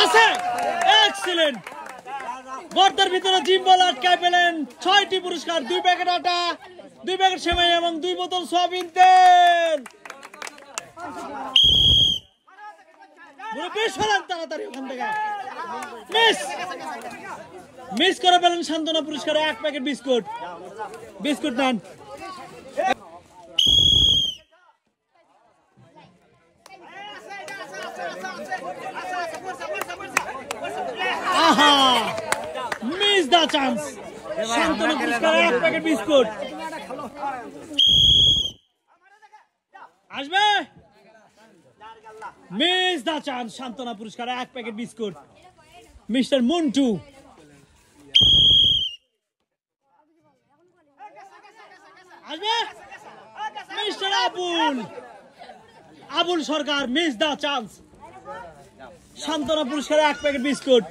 আছে এক্সিলেন্ট গর্তের ভিতরে জিম বল আটকায় পেলেন 6টি পুরস্কার 2 প্যাকেট আটা 2 প্যাকেট সেমাই এবং 2 বোতল সয়াবিন তেল মুরব্বি সরান তাড়াতাড়ি ওখান থেকে মিস করে পেলেন সান্ত্বনা পুরস্কারে 1 প্যাকেট বিস্কুট নেন আহা মিস দা চান্স সান্ত্বনা পুরস্কারে 1 প্যাকেট বিস্কুট আসবে মিস দা চান্স সান্ত্বনা পুরস্কারে 1 প্যাকেট বিস্কুট মিস্টার মুন্টু আসবে মিস্টার আবুল সরকার মিস দা চান্স সান্ত্বনা পুরস্কারে 1 প্যাকেট বিস্কুট